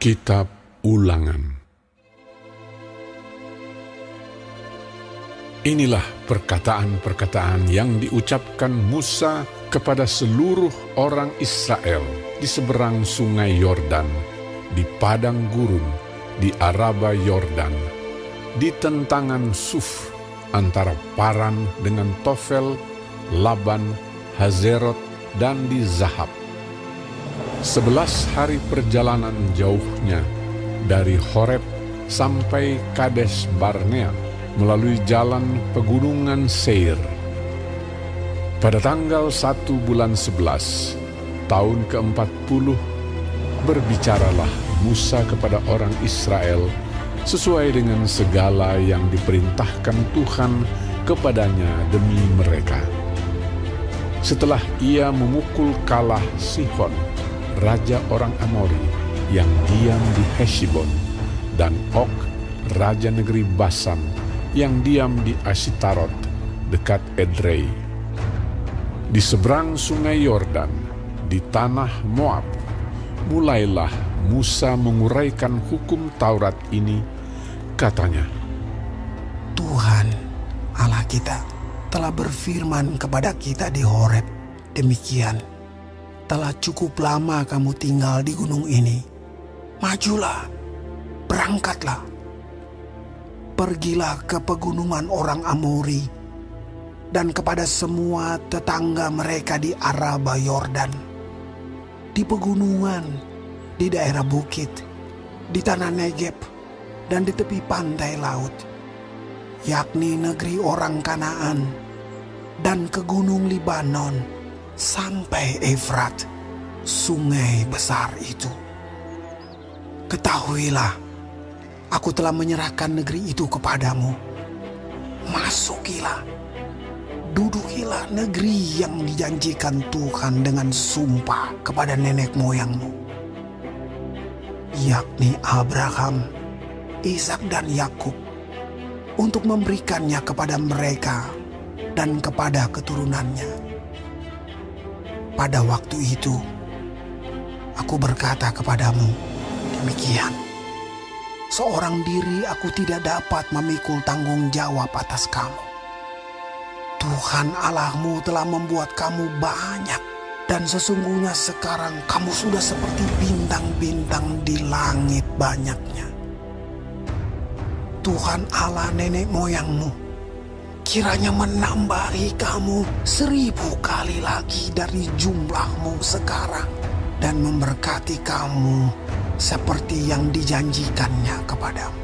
Kitab Ulangan. Inilah perkataan-perkataan yang diucapkan Musa kepada seluruh orang Israel di seberang sungai Yordan, di padang gurun, di Araba Yordan, di tentangan Suf, antara Paran dengan Tofel, Laban, Hazerot, dan di Zahab. 11 hari perjalanan jauhnya dari Horeb sampai Kades Barnea melalui jalan pegunungan Seir. Pada tanggal 1 bulan 11, tahun ke-40, berbicaralah Musa kepada orang Israel sesuai dengan segala yang diperintahkan Tuhan kepadanya demi mereka. Setelah ia memukul kalah Sihon, raja orang Amori yang diam di Heshbon, dan Og, raja negeri Basan yang diam di Ashitarot dekat Edrei. Di seberang sungai Yordan, di tanah Moab, mulailah Musa menguraikan hukum Taurat ini. Katanya, Tuhan Allah kita telah berfirman kepada kita di Horeb demikian, telah cukup lama kamu tinggal di gunung ini. Majulah, berangkatlah. Pergilah ke pegunungan orang Amori dan kepada semua tetangga mereka di Araba Yordan, di pegunungan, di daerah bukit, di tanah Negeb, dan di tepi pantai laut, yakni negeri orang Kanaan, dan ke gunung Libanon, sampai Efrat, sungai besar itu. Ketahuilah, aku telah menyerahkan negeri itu kepadamu. Masukilah, dudukilah negeri yang dijanjikan Tuhan dengan sumpah kepada nenek moyangmu, yakni Abraham, Ishak dan Yakub, untuk memberikannya kepada mereka dan kepada keturunannya. Pada waktu itu, aku berkata kepadamu, demikian, seorang diri aku tidak dapat memikul tanggung jawab atas kamu. Tuhan Allahmu telah membuat kamu banyak, dan sesungguhnya sekarang kamu sudah seperti bintang-bintang di langit banyaknya. Tuhan Allah nenek moyangmu kiranya menambahi kamu 1000 kali lagi dari jumlahmu sekarang, dan memberkati kamu seperti yang dijanjikannya kepadamu.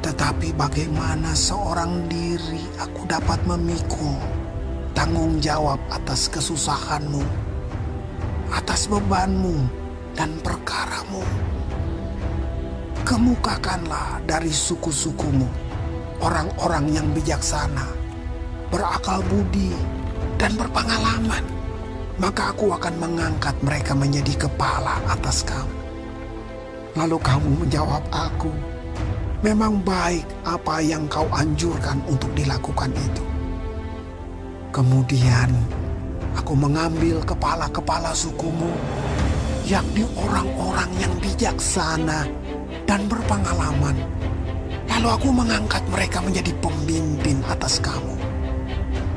Tetapi bagaimana seorang diri aku dapat memikul tanggung jawab atas kesusahanmu, atas bebanmu dan perkaramu? Kemukakanlah dari suku-sukumu orang-orang yang bijaksana, berakal budi, dan berpengalaman, maka aku akan mengangkat mereka menjadi kepala atas kamu. Lalu kamu menjawab aku, memang baik apa yang kau anjurkan untuk dilakukan itu. Kemudian aku mengambil kepala-kepala sukumu, yakni orang-orang yang bijaksana dan berpengalaman. Lalu aku mengangkat mereka menjadi pemimpin atas kamu,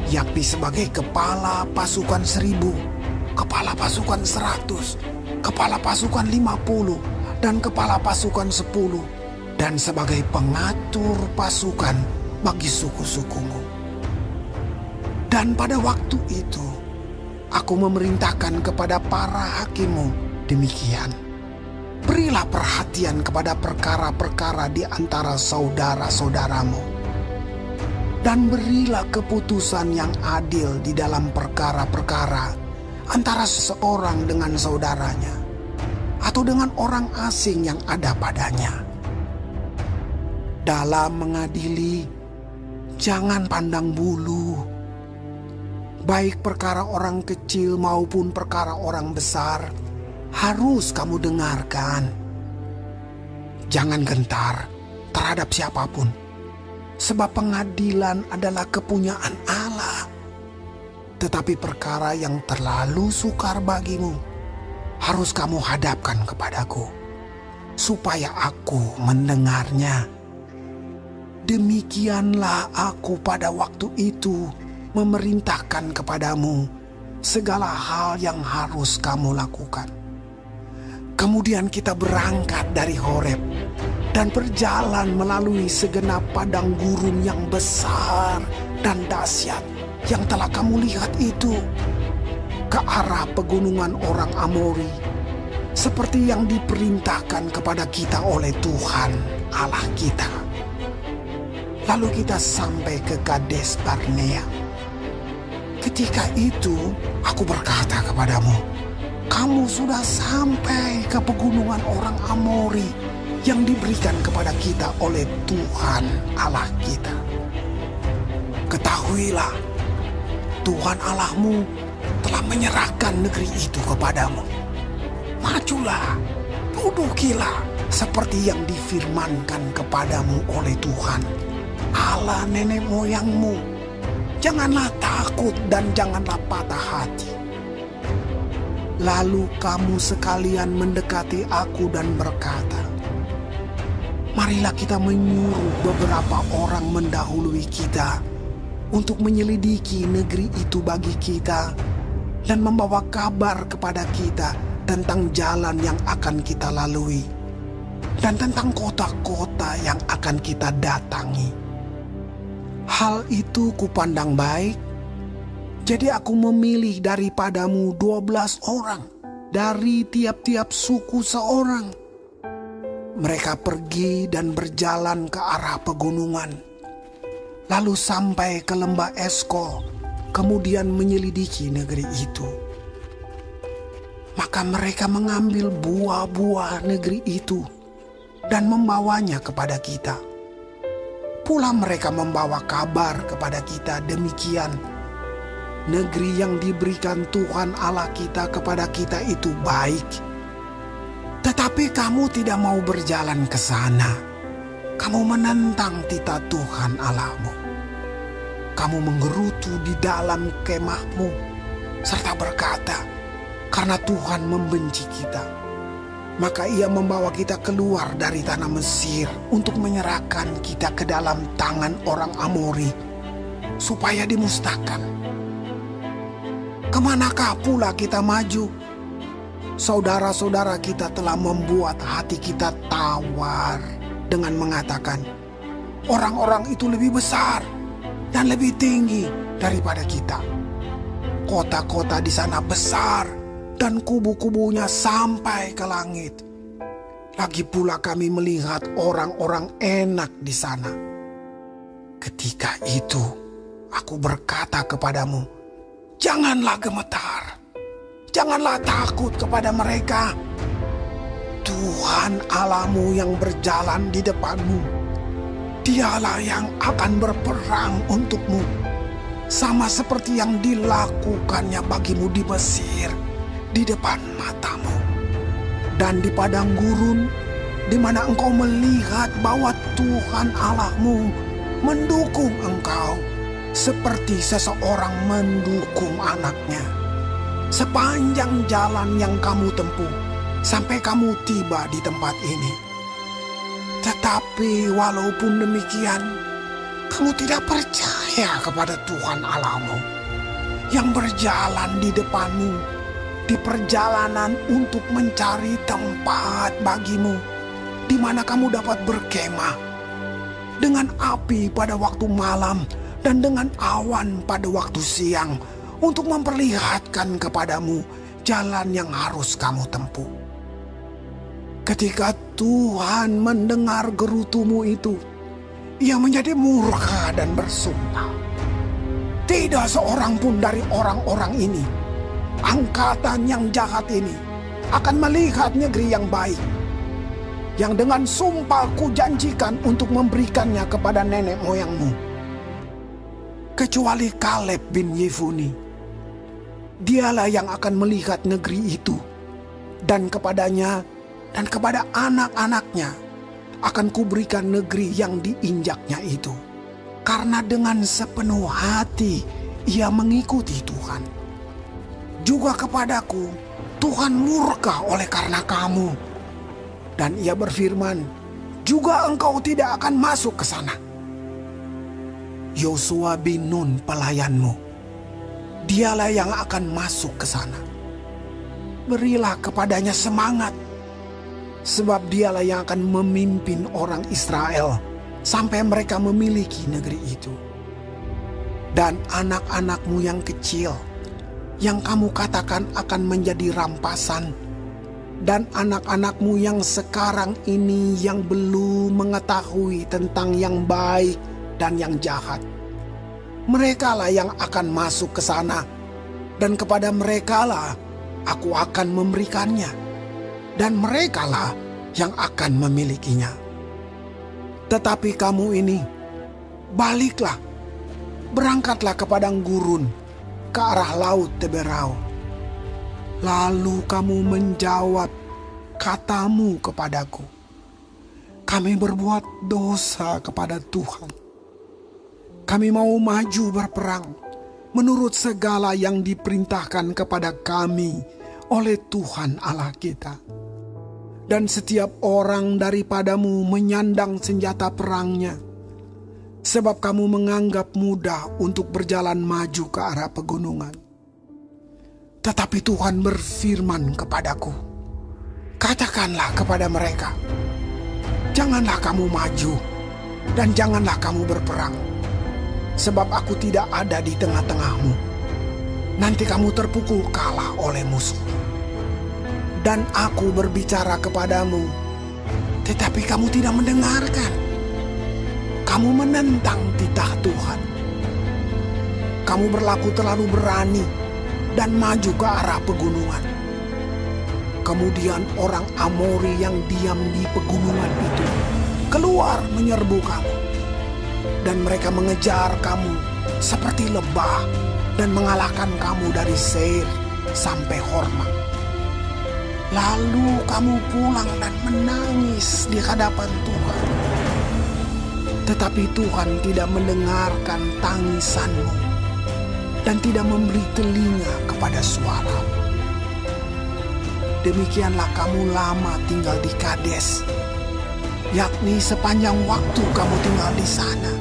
yakni sebagai kepala pasukan 1000, kepala pasukan 100, kepala pasukan 50, dan kepala pasukan 10, dan sebagai pengatur pasukan bagi suku-sukumu. Dan pada waktu itu, aku memerintahkan kepada para hakimmu demikian, berilah perhatian kepada perkara-perkara di antara saudara-saudaramu, dan berilah keputusan yang adil di dalam perkara-perkara antara seseorang dengan saudaranya, atau dengan orang asing yang ada padanya. Dalam mengadili, jangan pandang bulu, baik perkara orang kecil maupun perkara orang besar, harus kamu dengarkan. Jangan gentar terhadap siapapun, sebab pengadilan adalah kepunyaan Allah. Tetapi perkara yang terlalu sukar bagimu, harus kamu hadapkan kepadaku, supaya aku mendengarnya. Demikianlah aku pada waktu itu memerintahkan kepadamu segala hal yang harus kamu lakukan. Kemudian kita berangkat dari Horeb dan berjalan melalui segenap padang gurun yang besar dan dahsyat yang telah kamu lihat itu, ke arah pegunungan orang Amori, seperti yang diperintahkan kepada kita oleh Tuhan Allah kita. Lalu kita sampai ke Kades Barnea. Ketika itu aku berkata kepadamu, kamu sudah sampai ke pegunungan orang Amori yang diberikan kepada kita oleh Tuhan Allah kita. Ketahuilah, Tuhan Allahmu telah menyerahkan negeri itu kepadamu. Majulah, dudukilah seperti yang difirmankan kepadamu oleh Tuhan Allah nenek moyangmu. Janganlah takut dan janganlah patah hati. Lalu kamu sekalian mendekati aku dan berkata, marilah kita menyuruh beberapa orang mendahului kita untuk menyelidiki negeri itu bagi kita dan membawa kabar kepada kita tentang jalan yang akan kita lalui dan tentang kota-kota yang akan kita datangi. Hal itu kupandang baik, jadi aku memilih daripadamu 12 orang dari tiap-tiap suku seorang. Mereka pergi dan berjalan ke arah pegunungan, lalu sampai ke lembah Eskol, kemudian menyelidiki negeri itu. Maka mereka mengambil buah-buah negeri itu dan membawanya kepada kita. Pula mereka membawa kabar kepada kita demikian, negeri yang diberikan Tuhan Allah kita kepada kita itu baik. Tetapi kamu tidak mau berjalan ke sana. Kamu menentang titah Tuhan Allahmu. Kamu menggerutu di dalam kemahmu serta berkata, karena Tuhan membenci kita, maka Ia membawa kita keluar dari tanah Mesir untuk menyerahkan kita ke dalam tangan orang Amori supaya dimusnahkan. Kemanakah pula kita maju? Saudara-saudara kita telah membuat hati kita tawar dengan mengatakan, orang-orang itu lebih besar dan lebih tinggi daripada kita. Kota-kota di sana besar dan kubu-kubunya sampai ke langit. Lagi pula kami melihat orang-orang enak di sana. Ketika itu aku berkata kepadamu, janganlah gemetar, janganlah takut kepada mereka. Tuhan Allahmu yang berjalan di depanmu, Dialah yang akan berperang untukmu, sama seperti yang dilakukannya bagimu di Mesir, di depan matamu. Dan di padang gurun, di mana engkau melihat bahwa Tuhan Allahmu mendukung engkau, seperti seseorang mendukung anaknya. Sepanjang jalan yang kamu tempuh, sampai kamu tiba di tempat ini. Tetapi walaupun demikian, kamu tidak percaya kepada Tuhan Allahmu, yang berjalan di depanmu, di perjalanan untuk mencari tempat bagimu, di mana kamu dapat berkemah, dengan api pada waktu malam dan dengan awan pada waktu siang, untuk memperlihatkan kepadamu jalan yang harus kamu tempuh. Ketika Tuhan mendengar gerutumu itu, Ia menjadi murka dan bersumpah. Tidak seorang pun dari orang-orang ini, angkatan yang jahat ini, akan melihat negeri yang baik, yang dengan sumpah kujanjikan untuk memberikannya kepada nenek moyangmu, kecuali Kaleb bin Yefune. Dialah yang akan melihat negeri itu, dan kepadanya dan kepada anak-anaknya akan kuberikan negeri yang diinjaknya itu, karena dengan sepenuh hati ia mengikuti Tuhan. Juga kepadaku Tuhan murka oleh karena kamu. Dan ia berfirman, juga engkau tidak akan masuk ke sana. Yosua bin Nun pelayanmu, dialah yang akan masuk ke sana. Berilah kepadanya semangat, sebab dialah yang akan memimpin orang Israel sampai mereka memiliki negeri itu. Dan anak-anakmu yang kecil, yang kamu katakan akan menjadi rampasan, dan anak-anakmu yang sekarang ini yang belum mengetahui tentang yang baik dan yang jahat, merekalah yang akan masuk ke sana, dan kepada merekalah aku akan memberikannya, dan merekalah yang akan memilikinya. Tetapi kamu ini, baliklah, berangkatlah ke padang gurun, ke arah laut Teberau. Lalu kamu menjawab katamu kepadaku, kami berbuat dosa kepada Tuhan. Kami mau maju berperang menurut segala yang diperintahkan kepada kami oleh Tuhan Allah kita. Dan setiap orang daripadamu menyandang senjata perangnya, sebab kamu menganggap mudah untuk berjalan maju ke arah pegunungan. Tetapi Tuhan berfirman kepadaku, katakanlah kepada mereka, janganlah kamu maju dan janganlah kamu berperang, sebab aku tidak ada di tengah-tengahmu. Nanti kamu terpukul kalah oleh musuh. Dan aku berbicara kepadamu, tetapi kamu tidak mendengarkan. Kamu menentang titah Tuhan. Kamu berlaku terlalu berani dan maju ke arah pegunungan. Kemudian orang Amori yang diam di pegunungan itu keluar menyerbu kamu. Dan mereka mengejar kamu seperti lebah dan mengalahkan kamu dari Seir sampai Horma. Lalu kamu pulang dan menangis di hadapan Tuhan. Tetapi Tuhan tidak mendengarkan tangisanmu dan tidak memberi telinga kepada suara. Demikianlah kamu lama tinggal di Kades, yakni sepanjang waktu kamu tinggal di sana.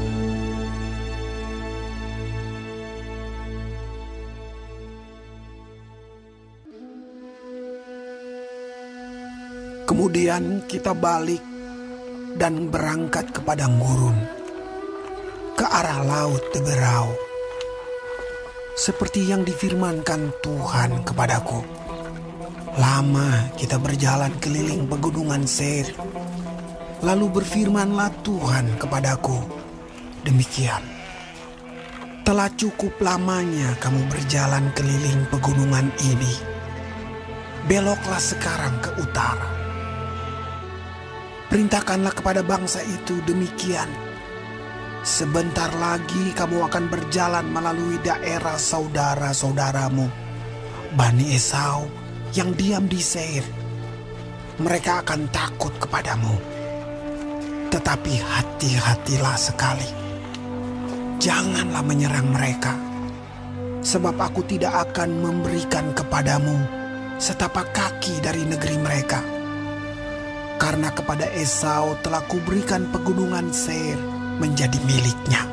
Kemudian kita balik dan berangkat ke padang gurun, ke arah laut Teberau, seperti yang difirmankan Tuhan kepadaku. Lama kita berjalan keliling pegunungan Seir. Lalu berfirmanlah Tuhan kepadaku, demikian, telah cukup lamanya kamu berjalan keliling pegunungan ini. Beloklah sekarang ke utara. Perintahkanlah kepada bangsa itu demikian. Sebentar lagi kamu akan berjalan melalui daerah saudara-saudaramu, Bani Esau yang diam di Seir. Mereka akan takut kepadamu. Tetapi hati-hatilah sekali. Janganlah menyerang mereka, sebab aku tidak akan memberikan kepadamu setapak kaki dari negeri mereka. Karena kepada Esau telah kuberikan pegunungan Seir menjadi miliknya.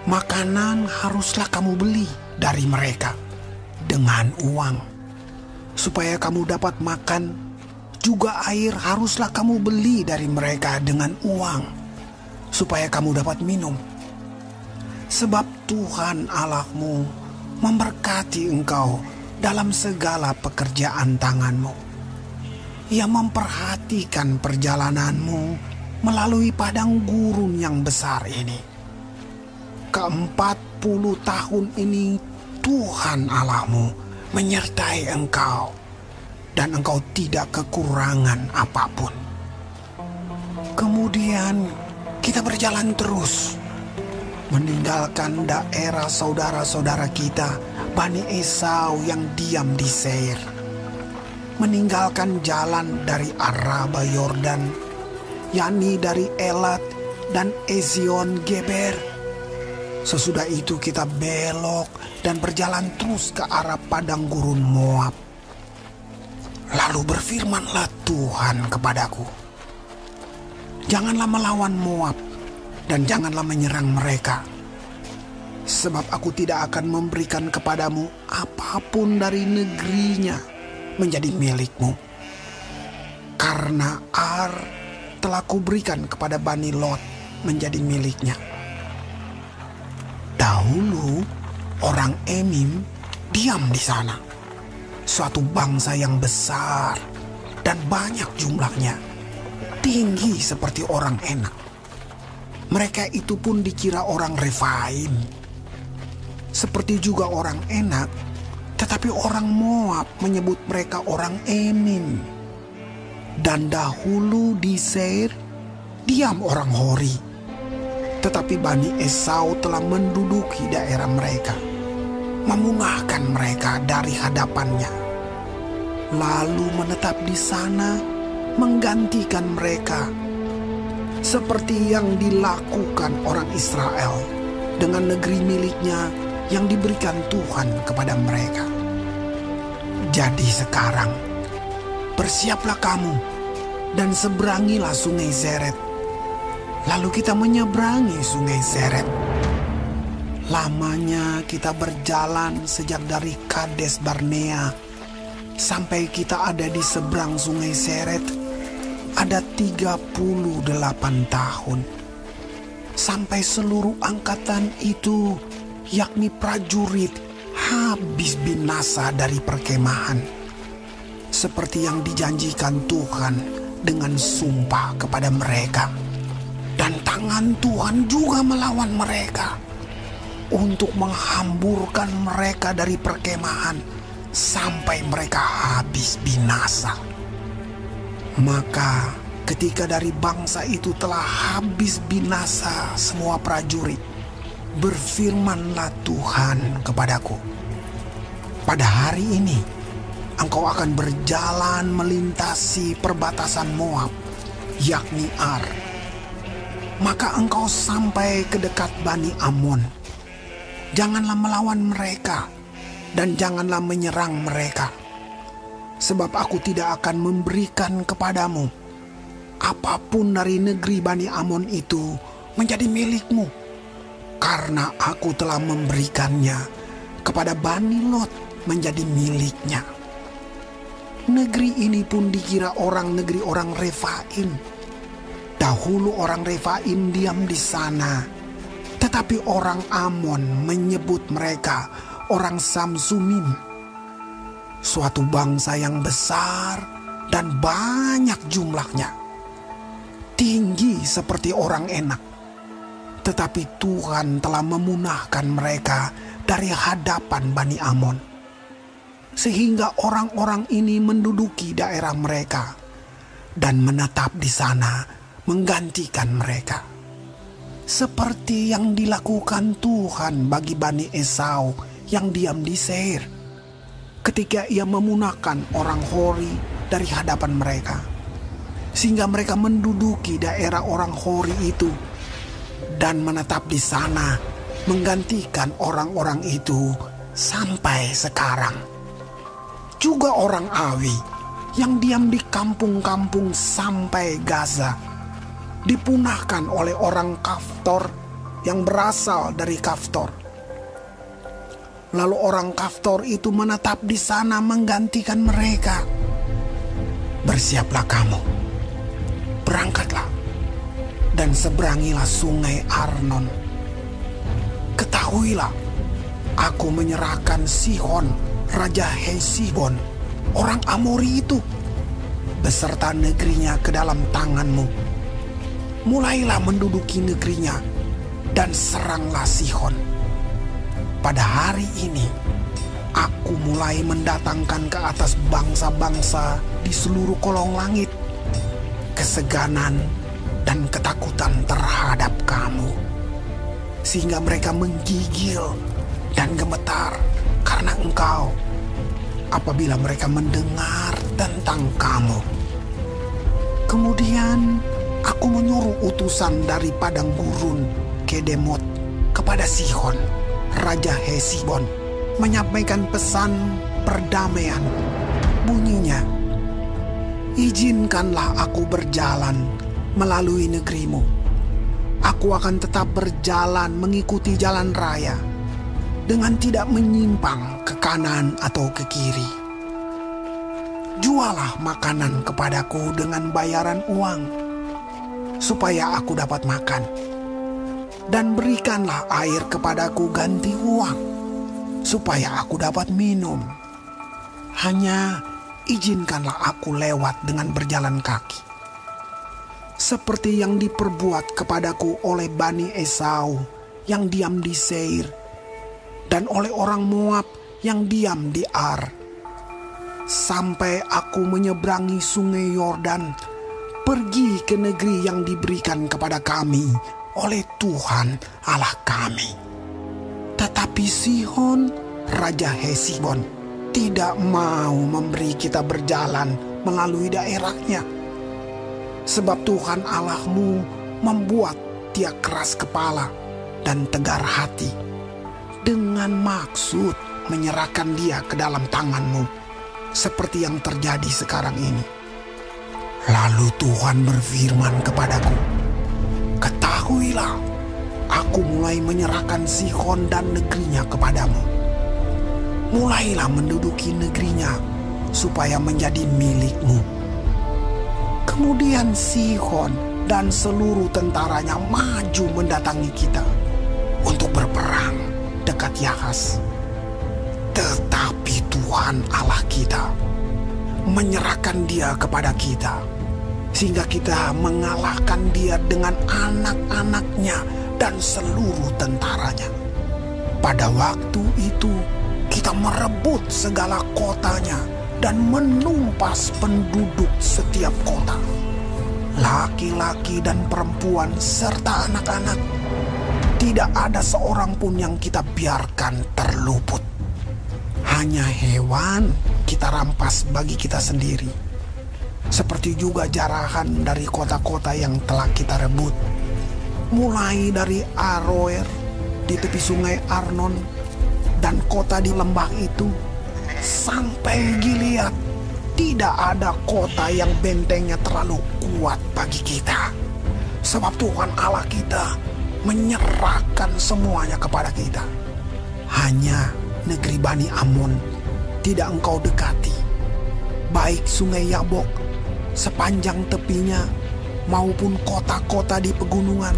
Makanan haruslah kamu beli dari mereka dengan uang, supaya kamu dapat makan. Juga air haruslah kamu beli dari mereka dengan uang, supaya kamu dapat minum. Sebab Tuhan Allahmu memberkati engkau dalam segala pekerjaan tanganmu. Ia memperhatikan perjalananmu melalui padang gurun yang besar ini. Ke-40 tahun ini Tuhan Allahmu menyertai engkau, dan engkau tidak kekurangan apapun. Kemudian kita berjalan terus, meninggalkan daerah saudara-saudara kita, Bani Esau yang diam di Seir. Meninggalkan jalan dari Araba Yordan, yakni dari Elat dan Ezion Geber, Sesudah itu kita belok dan berjalan terus ke arah padang gurun Moab. Lalu berfirmanlah Tuhan kepadaku, janganlah melawan Moab dan janganlah menyerang mereka, sebab aku tidak akan memberikan kepadamu apapun dari negerinya menjadi milikmu. Karena Ar telah kuberikan kepada Bani Lot menjadi miliknya. Dahulu orang Emim diam di sana, suatu bangsa yang besar dan banyak jumlahnya, tinggi seperti orang Enak. Mereka itu pun dikira orang Refaim. Seperti juga orang Enak, tetapi orang Moab menyebut mereka orang Emim. Dan dahulu di Seir diam orang Hori, tetapi Bani Esau telah menduduki daerah mereka, memunahkan mereka dari hadapannya, lalu menetap di sana menggantikan mereka, seperti yang dilakukan orang Israel dengan negeri miliknya yang diberikan Tuhan kepada mereka. Jadi sekarang bersiaplah kamu dan seberangilah sungai Zeret. Lalu kita menyeberangi sungai Zeret. Lamanya kita berjalan sejak dari Kades Barnea sampai kita ada di seberang sungai Zeret, ada 38 tahun. Sampai seluruh angkatan itu, yakni prajurit, habis binasa dari perkemahan, seperti yang dijanjikan Tuhan dengan sumpah kepada mereka. Dan tangan Tuhan juga melawan mereka untuk menghamburkan mereka dari perkemahan sampai mereka habis binasa. Maka ketika dari bangsa itu telah habis binasa semua prajurit, berfirmanlah Tuhan kepadaku, pada hari ini engkau akan berjalan melintasi perbatasan Moab, yakni Ar. Maka engkau sampai ke dekat Bani Amon. Janganlah melawan mereka dan janganlah menyerang mereka, sebab aku tidak akan memberikan kepadamu apapun dari negeri Bani Amon itu menjadi milikmu, karena aku telah memberikannya kepada Bani Lot menjadi miliknya. Negeri ini pun dikira orang negeri orang Refaim. Dahulu orang Refaim diam di sana, tetapi orang Amon menyebut mereka orang Samsumim, suatu bangsa yang besar dan banyak jumlahnya, tinggi seperti orang Enak. Tetapi Tuhan telah memunahkan mereka dari hadapan Bani Amon, sehingga orang-orang ini menduduki daerah mereka dan menetap di sana menggantikan mereka, seperti yang dilakukan Tuhan bagi Bani Esau yang diam di Seir, ketika ia memunahkan orang Hori dari hadapan mereka, sehingga mereka menduduki daerah orang Hori itu dan menetap di sana menggantikan orang-orang itu sampai sekarang. Juga orang Awi yang diam di kampung-kampung sampai Gaza dipunahkan oleh orang Kaftor yang berasal dari Kaftor. Lalu orang Kaftor itu menetap di sana menggantikan mereka. Bersiaplah kamu, berangkatlah dan seberangilah sungai Arnon. Ketahuilah, aku menyerahkan Sihon, Raja Hesibon, orang Amori itu, beserta negerinya ke dalam tanganmu. Mulailah menduduki negerinya dan seranglah Sihon. Pada hari ini, aku mulai mendatangkan ke atas bangsa-bangsa di seluruh kolong langit keseganan dan ketakutan terhadap kamu, sehingga mereka menggigil dan gemetar karena engkau apabila mereka mendengar tentang kamu. Kemudian aku menyuruh utusan dari padang gurun Kedemot kepada Sihon, Raja Hesibon, menyampaikan pesan perdamaian. Bunyinya, "Izinkanlah aku berjalan melalui negerimu. Aku akan tetap berjalan mengikuti jalan raya, dengan tidak menyimpang ke kanan atau ke kiri. Jualah makanan kepadaku dengan bayaran uang, supaya aku dapat makan. Dan berikanlah air kepadaku ganti uang, supaya aku dapat minum. Hanya izinkanlah aku lewat dengan berjalan kaki, seperti yang diperbuat kepadaku oleh Bani Esau yang diam di Seir, dan oleh orang Moab yang diam di Ar, sampai aku menyeberangi sungai Yordan, pergi ke negeri yang diberikan kepada kami oleh Tuhan Allah kami." Tetapi Sihon, Raja Hesibon, tidak mau memberi kita berjalan melalui daerahnya. Sebab Tuhan Allahmu membuat dia keras kepala dan tegar hati, dengan maksud menyerahkan dia ke dalam tanganmu, seperti yang terjadi sekarang ini. Lalu Tuhan berfirman kepadaku, "Ketahuilah, aku mulai menyerahkan Sihon dan negerinya kepadamu. Mulailah menduduki negerinya, supaya menjadi milikmu." Kemudian Sihon dan seluruh tentaranya maju mendatangi kita untuk berperang dekat Yahas. Tetapi Tuhan Allah kita menyerahkan dia kepada kita, sehingga kita mengalahkan dia dengan anak-anaknya dan seluruh tentaranya. Pada waktu itu kita merebut segala kotanya dan menumpas penduduk setiap kota, laki-laki dan perempuan serta anak-anak. Tidak ada seorang pun yang kita biarkan terluput. Hanya hewan kita rampas bagi kita sendiri, seperti juga jarahan dari kota-kota yang telah kita rebut, mulai dari Aroer di tepi sungai Arnon dan kota di lembah itu, sampai Gilead. Tidak ada kota yang bentengnya terlalu kuat bagi kita, sebab Tuhan Allah kita menyerahkan semuanya kepada kita. Hanya negeri Bani Amon tidak engkau dekati, baik sungai Yabok sepanjang tepinya maupun kota-kota di pegunungan,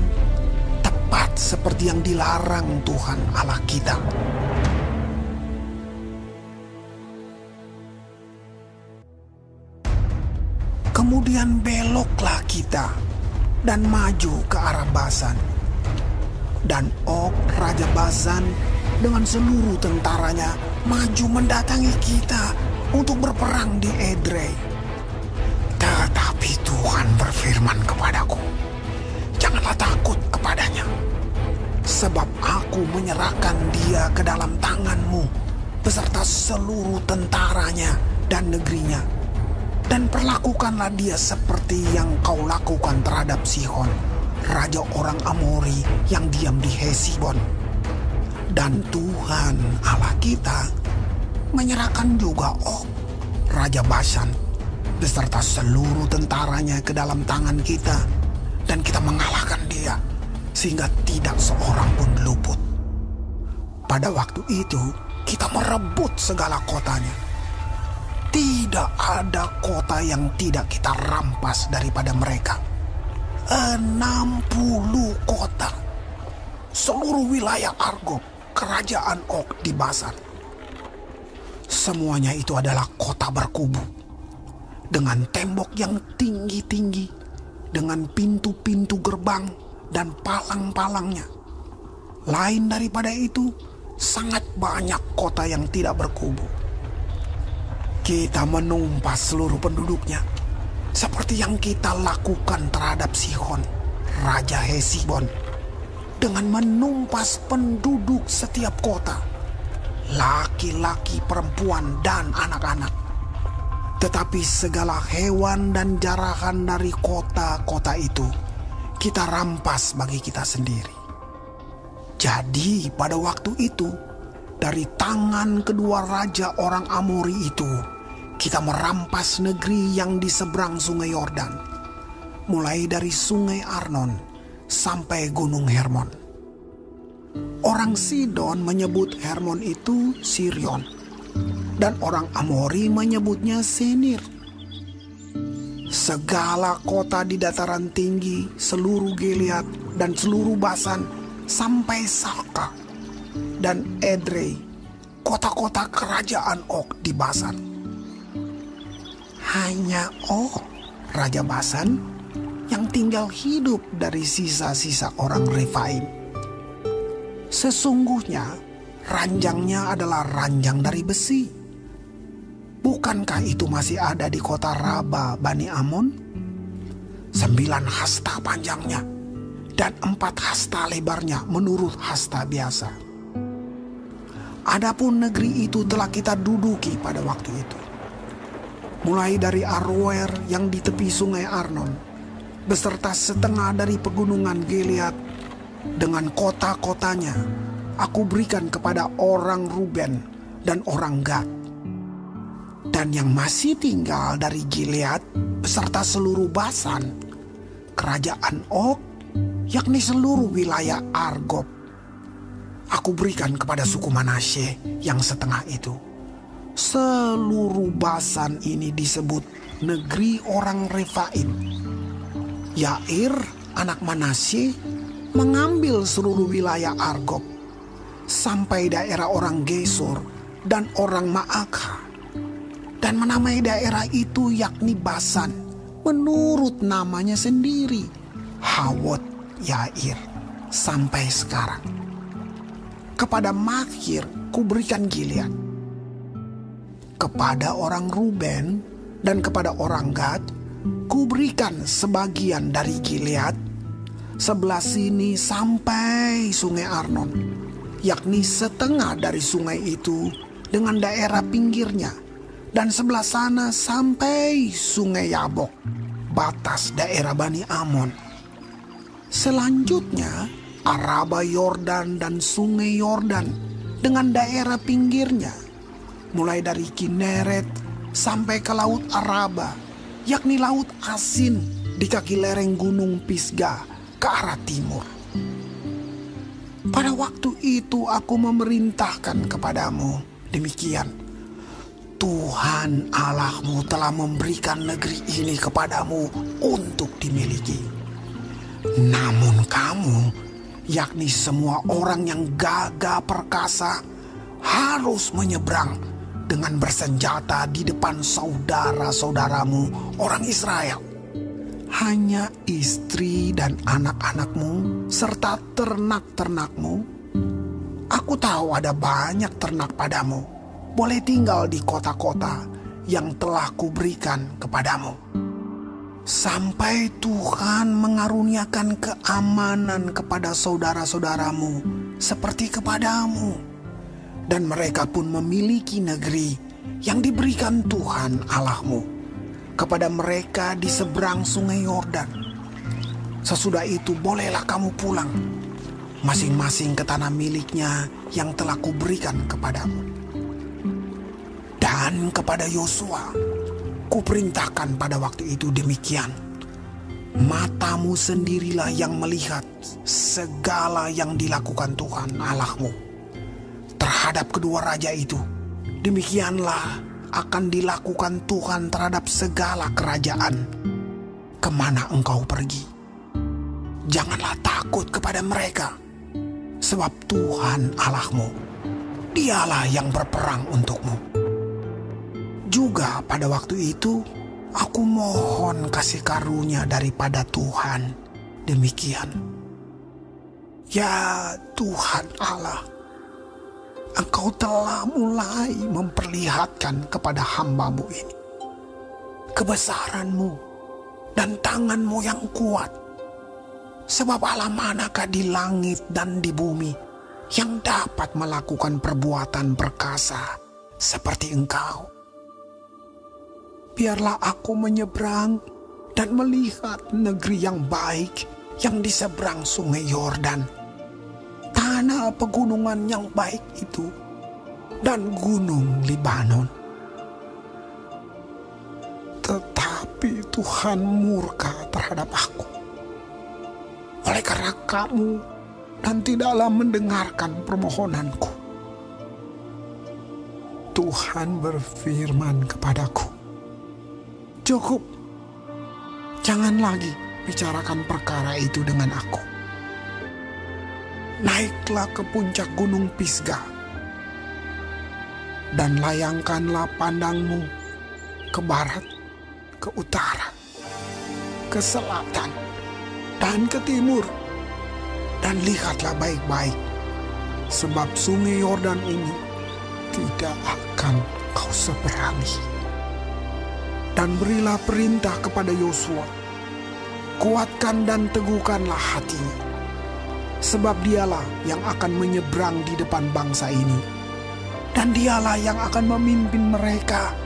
tepat seperti yang dilarang Tuhan Allah kita. Kemudian beloklah kita dan maju ke arah Basan. Dan Og, Raja Basan, dengan seluruh tentaranya maju mendatangi kita untuk berperang di Edrei. Tetapi Tuhan berfirman kepadaku, "Janganlah takut kepadanya, sebab aku menyerahkan dia ke dalam tanganmu beserta seluruh tentaranya dan negerinya. Dan perlakukanlah dia seperti yang kau lakukan terhadap Sihon, raja orang Amori yang diam di Hesibon." Dan Tuhan Allah kita menyerahkan juga Og, Raja Basan, beserta seluruh tentaranya ke dalam tangan kita, dan kita mengalahkan dia, sehingga tidak seorang pun luput. Pada waktu itu kita merebut segala kotanya. Tidak ada kota yang tidak kita rampas daripada mereka. 60 kota. Seluruh wilayah Argob, kerajaan Og di Basan. Semuanya itu adalah kota berkubu, dengan tembok yang tinggi-tinggi, dengan pintu-pintu gerbang dan palang-palangnya. Lain daripada itu, sangat banyak kota yang tidak berkubu. Kita menumpas seluruh penduduknya, seperti yang kita lakukan terhadap Sihon, Raja Hesibon, dengan menumpas penduduk setiap kota, laki-laki, perempuan, dan anak-anak. Tetapi segala hewan dan jarahan dari kota-kota itu kita rampas bagi kita sendiri. Jadi pada waktu itu, dari tangan kedua raja orang Amori itu, kita merampas negeri yang di seberang sungai Yordan, mulai dari sungai Arnon sampai gunung Hermon. Orang Sidon menyebut Hermon itu Sirion, dan orang Amori menyebutnya Senir. Segala kota di dataran tinggi, seluruh Gilead dan seluruh Basan sampai Salka dan Edrei, kota-kota kerajaan Og di Basan. Hanya Og, raja Basan, yang tinggal hidup dari sisa-sisa orang Refaim. Sesungguhnya ranjangnya adalah ranjang dari besi. Bukankah itu masih ada di kota Raba Bani Amon? 9 hasta panjangnya dan 4 hasta lebarnya menurut hasta biasa. Adapun negeri itu telah kita duduki pada waktu itu. Mulai dari Aroer yang di tepi sungai Arnon, beserta setengah dari pegunungan Gilead dengan kota-kotanya, aku berikan kepada orang Ruben dan orang Gad. Dan yang masih tinggal dari Gilead beserta seluruh Basan, kerajaan Og, yakni seluruh wilayah Argob, aku berikan kepada suku Manasye yang setengah itu. Seluruh Basan ini disebut negeri orang Refaim. Yair, anak Manasye, mengambil seluruh wilayah Argob sampai daerah orang Gesur dan orang Maakah, dan menamai daerah itu yakni Basan menurut namanya sendiri, Hawot Yair, sampai sekarang. Kepada Makir kuberikan Gilead. Kepada orang Ruben dan kepada orang Gad kuberikan sebagian dari Gilead, sebelah sini sampai sungai Arnon, yakni setengah dari sungai itu dengan daerah pinggirnya, dan sebelah sana sampai sungai Yabok, batas daerah Bani Amon. Selanjutnya Araba Yordan dan sungai Yordan dengan daerah pinggirnya, mulai dari Kineret sampai ke laut Araba, yakni laut Asin di kaki lereng gunung Pisgah ke arah timur. Pada waktu itu aku memerintahkan kepadamu demikian: Tuhan Allahmu telah memberikan negeri ini kepadamu untuk dimiliki. Namun kamu, yakni semua orang yang gagah perkasa, harus menyeberang dengan bersenjata di depan saudara-saudaramu orang Israel. Hanya istri dan anak-anakmu serta ternak-ternakmu. Aku tahu ada banyak ternak padamu, boleh tinggal di kota-kota yang telah kuberikan kepadamu. Sampai Tuhan mengaruniakan keamanan kepada saudara-saudaramu seperti kepadamu. Dan mereka pun memiliki negeri yang diberikan Tuhan Allahmu kepada mereka di seberang sungai Yordan. Sesudah itu bolehlah kamu pulang, masing-masing ke tanah miliknya yang telah kuberikan kepadamu. Dan kepada Yosua kuperintahkan pada waktu itu demikian: matamu sendirilah yang melihat segala yang dilakukan Tuhan Allahmu terhadap kedua raja itu. Demikianlah akan dilakukan Tuhan terhadap segala kerajaan kemana engkau pergi. Janganlah takut kepada mereka, sebab Tuhan Allahmu, Dialah yang berperang untukmu. Juga pada waktu itu aku mohon kasih karunia daripada Tuhan demikian: Ya Tuhan Allah, Engkau telah mulai memperlihatkan kepada hamba-Mu ini kebesaran-Mu dan tangan-Mu yang kuat. Sebab Allah manakah di langit dan di bumi yang dapat melakukan perbuatan perkasa seperti Engkau? Biarlah aku menyeberang dan melihat negeri yang baik yang di seberang sungai Yordan, tanah mana pegunungan yang baik itu dan gunung Libanon. Tetapi Tuhan murka terhadap aku oleh karena kamu dan tidaklah mendengarkan permohonanku. Tuhan berfirman kepadaku, cukup, jangan lagi bicarakan perkara itu dengan aku. Naiklah ke puncak gunung Pisgah dan layangkanlah pandangmu ke barat, ke utara, ke selatan, dan ke timur. Dan lihatlah baik-baik, sebab sungai Yordan ini tidak akan kau seberangi. Dan berilah perintah kepada Yosua, kuatkan dan teguhkanlah hatinya, sebab dialah yang akan menyeberang di depan bangsa ini, dan dialah yang akan memimpin mereka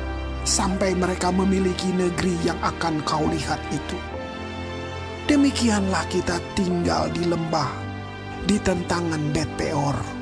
sampai mereka memiliki negeri yang akan kau lihat itu. Demikianlah kita tinggal di lembah, di tentangan Bet Peor.